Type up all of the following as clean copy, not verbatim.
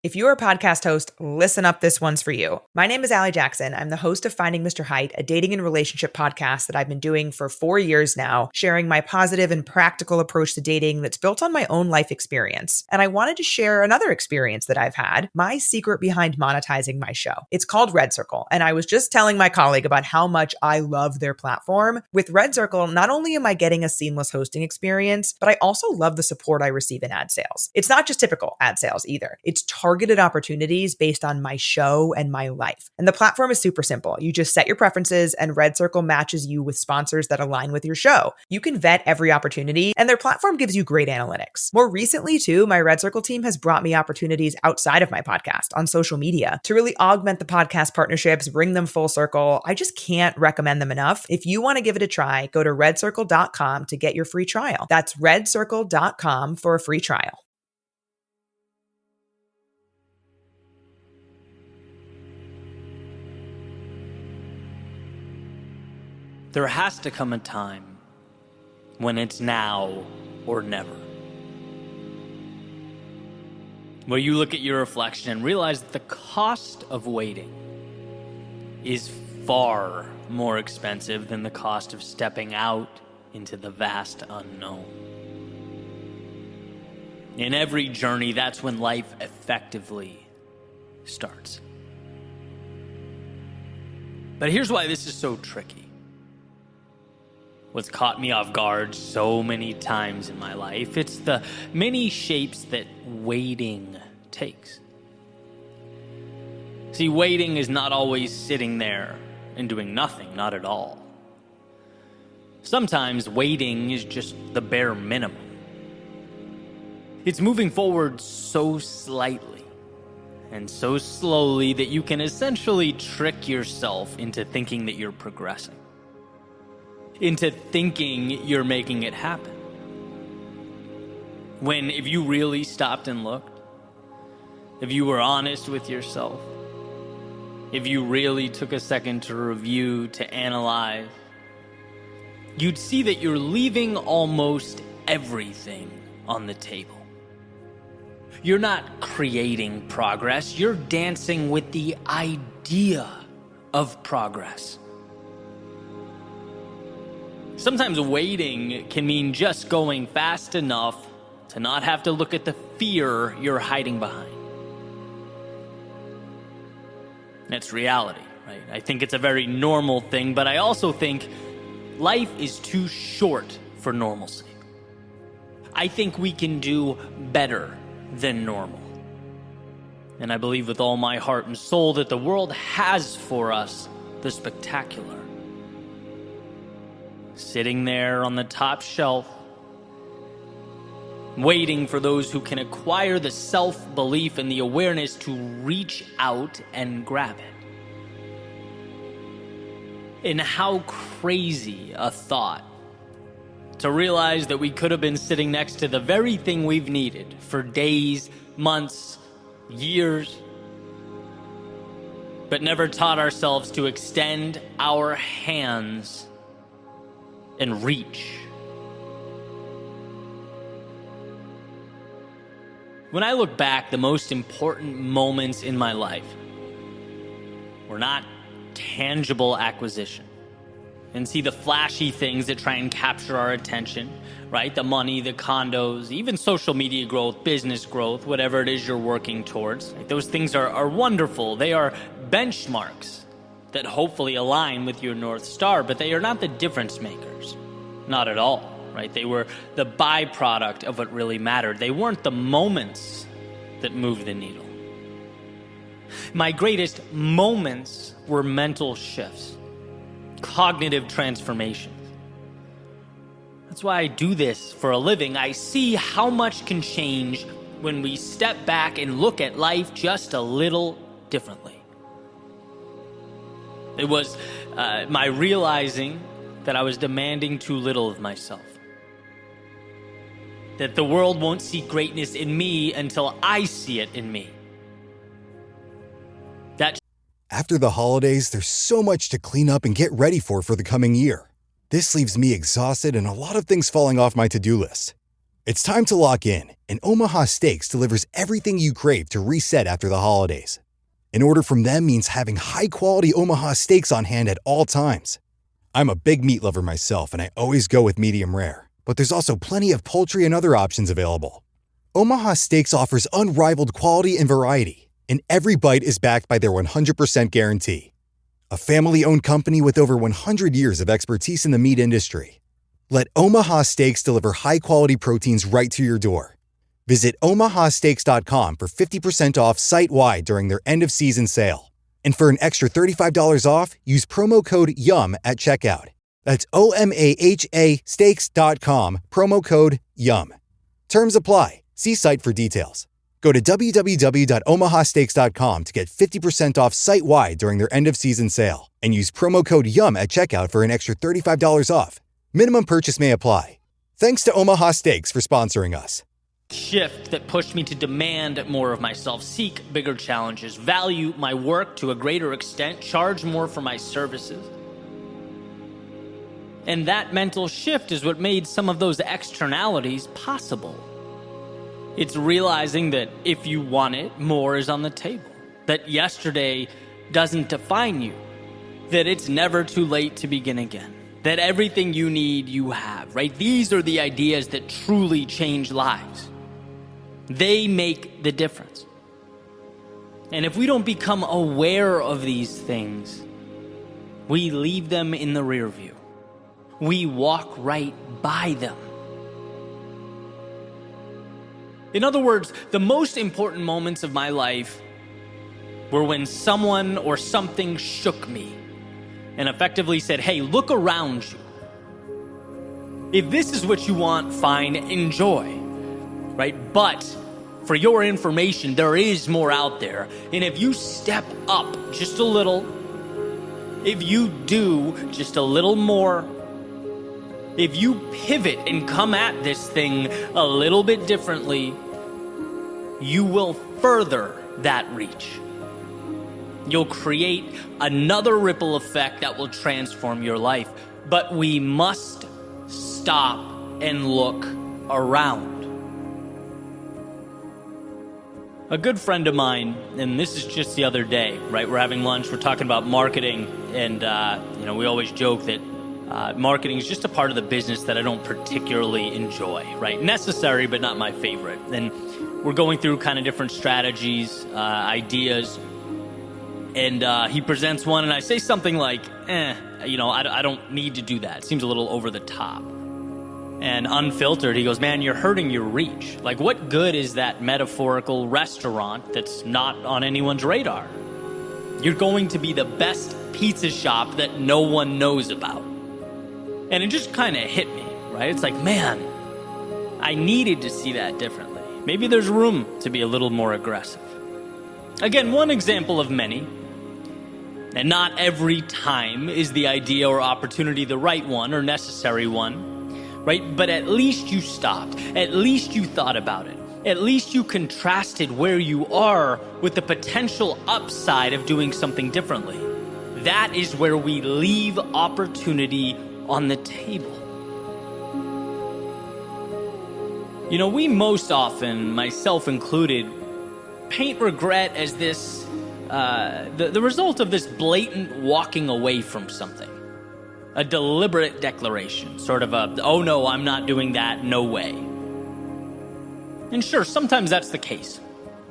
If you're a podcast host, listen up, this one's for you. My name is Allie Jackson. I'm the host of Finding Mr. Height, a dating and relationship podcast that I've been doing for 4 years now, sharing my positive and practical approach to dating that's built on my own life experience. And I wanted to share another experience that I've had, my secret behind monetizing my show. It's called Red Circle, and I was just telling my colleague about how much I love their platform. With Red Circle, not only am I getting a seamless hosting experience, but I also love the support I receive in ad sales. It's not just typical ad sales either. It's targeted opportunities based on my show and my life. And the platform is super simple. You just set your preferences and Red Circle matches you with sponsors that align with your show. You can vet every opportunity and their platform gives you great analytics. More recently too, my Red Circle team has brought me opportunities outside of my podcast on social media to really augment the podcast partnerships, bring them full circle. I just can't recommend them enough. If you want to give it a try, go to redcircle.com to get your free trial. That's redcircle.com for a free trial. There has to come a time when it's now or never. Where you look at your reflection and realize that the cost of waiting is far more expensive than the cost of stepping out into the vast unknown. In every journey, that's when life effectively starts. But here's why this is so tricky. What's caught me off guard so many times in my life, it's the many shapes that waiting takes. See, waiting is not always sitting there and doing nothing, not at all. Sometimes waiting is just the bare minimum. It's moving forward so slightly and so slowly that you can essentially trick yourself into thinking that you're progressing, into thinking you're making it happen. When if you really stopped and looked, if you were honest with yourself, if you really took a second to review, to analyze, you'd see that you're leaving almost everything on the table. You're not creating progress, you're dancing with the idea of progress. Sometimes waiting can mean just going fast enough to not have to look at the fear you're hiding behind. That's reality, right? I think it's a very normal thing, but I also think life is too short for normalcy. I think we can do better than normal. And I believe with all my heart and soul that the world has for us the spectacular. Sitting there on the top shelf, waiting for those who can acquire the self-belief and the awareness to reach out and grab it. And how crazy a thought to realize that we could have been sitting next to the very thing we've needed for days, months, years, but never taught ourselves to extend our hands and reach. When I look back, the most important moments in my life were not tangible acquisition. And see the flashy things that try and capture our attention, right? The money, the condos, even social media growth, business growth, whatever it is you're working towards. Like, those things are wonderful. They are benchmarks that hopefully align with your North Star, but they are not the difference makers. Not at all, right? They were the byproduct of what really mattered. They weren't the moments that moved the needle. My greatest moments were mental shifts, cognitive transformations. That's why I do this for a living. I see how much can change when we step back and look at life just a little differently. It was my realizing that I was demanding too little of myself. That the world won't see greatness in me until I see it in me. After the holidays, there's so much to clean up and get ready for the coming year. This leaves me exhausted and a lot of things falling off my to-do list. It's time to lock in, and Omaha Steaks delivers everything you crave to reset after the holidays. An order from them means having high-quality Omaha steaks on hand at all times. I'm a big meat lover myself, and I always go with medium rare. But there's also plenty of poultry and other options available. Omaha Steaks offers unrivaled quality and variety, and every bite is backed by their 100% guarantee. A family-owned company with over 100 years of expertise in the meat industry. Let Omaha Steaks deliver high-quality proteins right to your door. Visit omahasteaks.com for 50% off site-wide during their end-of-season sale. And for an extra $35 off, use promo code YUM at checkout. That's OMAHA steaks.com, promo code YUM. Terms apply. See site for details. Go to www.omahasteaks.com to get 50% off site-wide during their end-of-season sale. And use promo code YUM at checkout for an extra $35 off. Minimum purchase may apply. Thanks to Omaha Steaks for sponsoring us. Shift that pushed me to demand more of myself, seek bigger challenges, value my work to a greater extent, charge more for my services. And that mental shift is what made some of those externalities possible. It's realizing that if you want it, more is on the table. That yesterday doesn't define you. That it's never too late to begin again. That everything you need, you have, right? These are the ideas that truly change lives. They make the difference. And if we don't become aware of these things, we leave them in the rear view. We walk right by them. In other words, the most important moments of my life were when someone or something shook me and effectively said, hey, look around you. If this is what you want, fine, enjoy, right? But for your information, there is more out there. And if you step up just a little, if you do just a little more, if you pivot and come at this thing a little bit differently, you will further that reach. You'll create another ripple effect that will transform your life. But we must stop and look around. A good friend of mine, and this is just the other day, right? We're having lunch, we're talking about marketing, and we always joke that marketing is just a part of the business that I don't particularly enjoy, right? Necessary, but not my favorite. And we're going through kind of different strategies, ideas, and he presents one, and I say something like, I don't need to do that. It seems a little over the top. And unfiltered, he goes, man, you're hurting your reach. Like, what good is that metaphorical restaurant that's not on anyone's radar? You're going to be the best pizza shop that no one knows about. And it just kind of hit me, right? It's like, man, I needed to see that differently. Maybe there's room to be a little more aggressive. Again, one example of many. And not every time is the idea or opportunity the right one or necessary one, right? But at least you stopped. At least you thought about it. At least you contrasted where you are with the potential upside of doing something differently. That is where we leave opportunity on the table. You know, we most often, myself included, paint regret as this the result of this blatant walking away from something. A deliberate declaration, sort of a, oh no, I'm not doing that, no way. And sure, sometimes that's the case,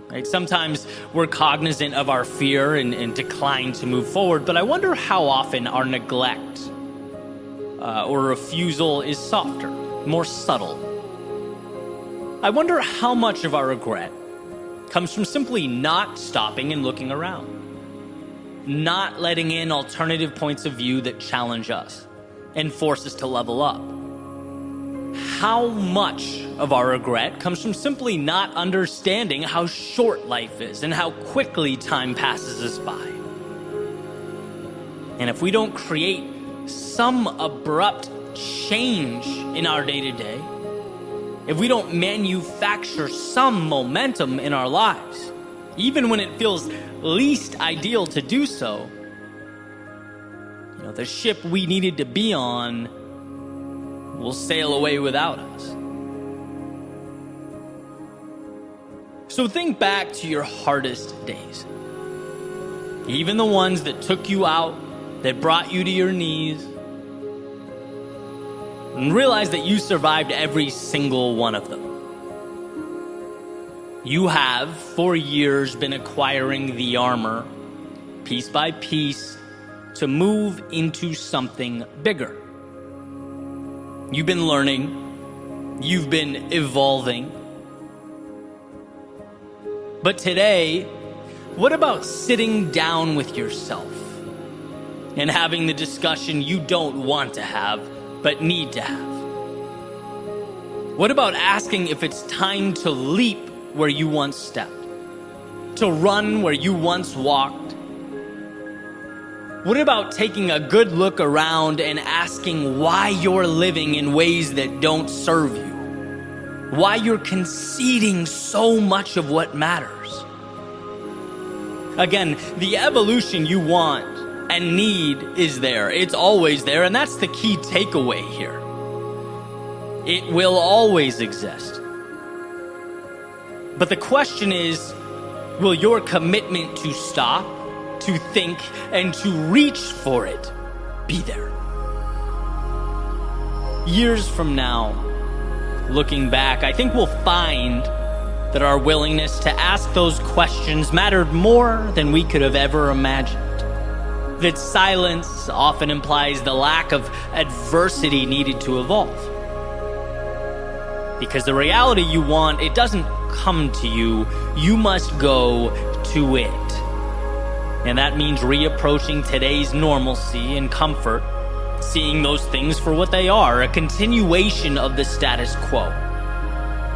right? Sometimes we're cognizant of our fear and decline to move forward, but I wonder how often our neglect or refusal is softer, more subtle. I wonder how much of our regret comes from simply not stopping and looking around, not letting in alternative points of view that challenge us and force us to level up. How much of our regret comes from simply not understanding how short life is and how quickly time passes us by? And if we don't create some abrupt change in our day-to-day, if we don't manufacture some momentum in our lives, even when it feels least ideal to do so, the ship we needed to be on will sail away without us. So think back to your hardest days. Even the ones that took you out, that brought you to your knees. And realize that you survived every single one of them. You have, for years, been acquiring the armor, piece by piece, to move into something bigger. You've been learning. You've been evolving. But today, what about sitting down with yourself and having the discussion you don't want to have, but need to have? What about asking if it's time to leap where you once stepped, to run where you once walked? What about taking a good look around and asking why you're living in ways that don't serve you? Why you're conceding so much of what matters? Again, the evolution you want and need is there. It's always there, and that's the key takeaway here. It will always exist. But the question is, will your commitment to stop, to think, and to reach for it be there? Years from now, looking back, I think we'll find that our willingness to ask those questions mattered more than we could have ever imagined. That silence often implies the lack of adversity needed to evolve. Because the reality you want, it doesn't come to you. You must go to it. And that means reapproaching today's normalcy and comfort, seeing those things for what they are, a continuation of the status quo.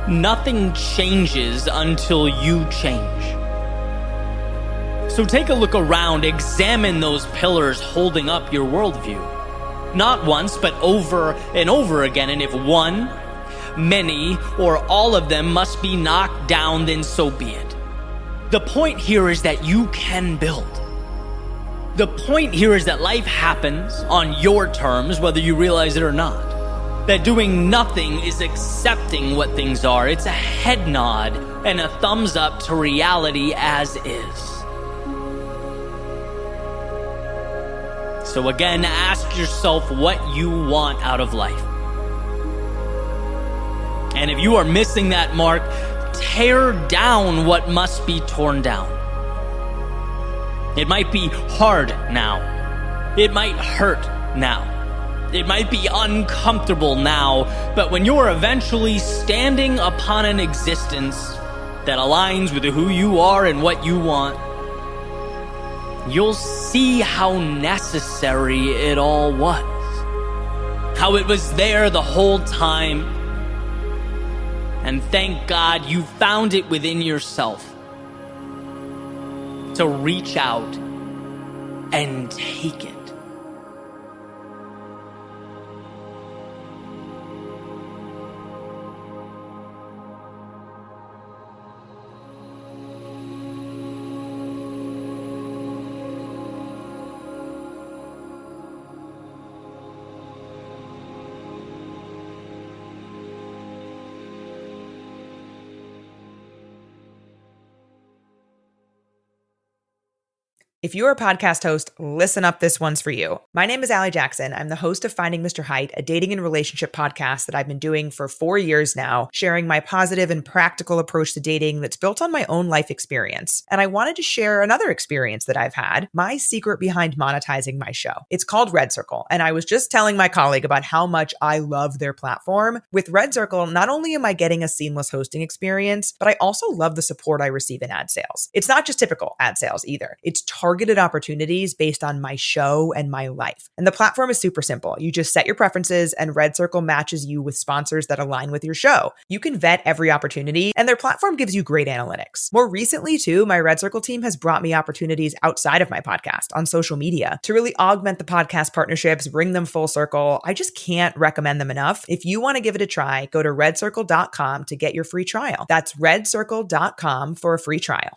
Nothing changes until you change. So take a look around, examine those pillars holding up your worldview. Not once, but over and over again. And if one, many, or all of them must be knocked down, then so be it. The point here is that you can build. The point here is that life happens on your terms, whether you realize it or not. That doing nothing is accepting what things are. It's a head nod and a thumbs up to reality as is. So again, ask yourself what you want out of life. And if you are missing that mark, tear down what must be torn down. It might be hard now. It might hurt now. It might be uncomfortable now, but when you're eventually standing upon an existence that aligns with who you are and what you want, you'll see how necessary it all was. How it was there the whole time. And thank God you found it within yourself to reach out and take it. If you're a podcast host, listen up, this one's for you. My name is Allie Jackson. I'm the host of Finding Mr. Height, a dating and relationship podcast that I've been doing for 4 years now, sharing my positive and practical approach to dating that's built on my own life experience. And I wanted to share another experience that I've had, my secret behind monetizing my show. It's called Red Circle, and I was just telling my colleague about how much I love their platform. With Red Circle, not only am I getting a seamless hosting experience, but I also love the support I receive in ad sales. It's not just typical ad sales either. It's targeted opportunities based on my show and my life. And the platform is super simple. You just set your preferences and Red Circle matches you with sponsors that align with your show. You can vet every opportunity and their platform gives you great analytics. More recently too, my Red Circle team has brought me opportunities outside of my podcast on social media to really augment the podcast partnerships, bring them full circle. I just can't recommend them enough. If you want to give it a try, go to redcircle.com to get your free trial. That's redcircle.com for a free trial.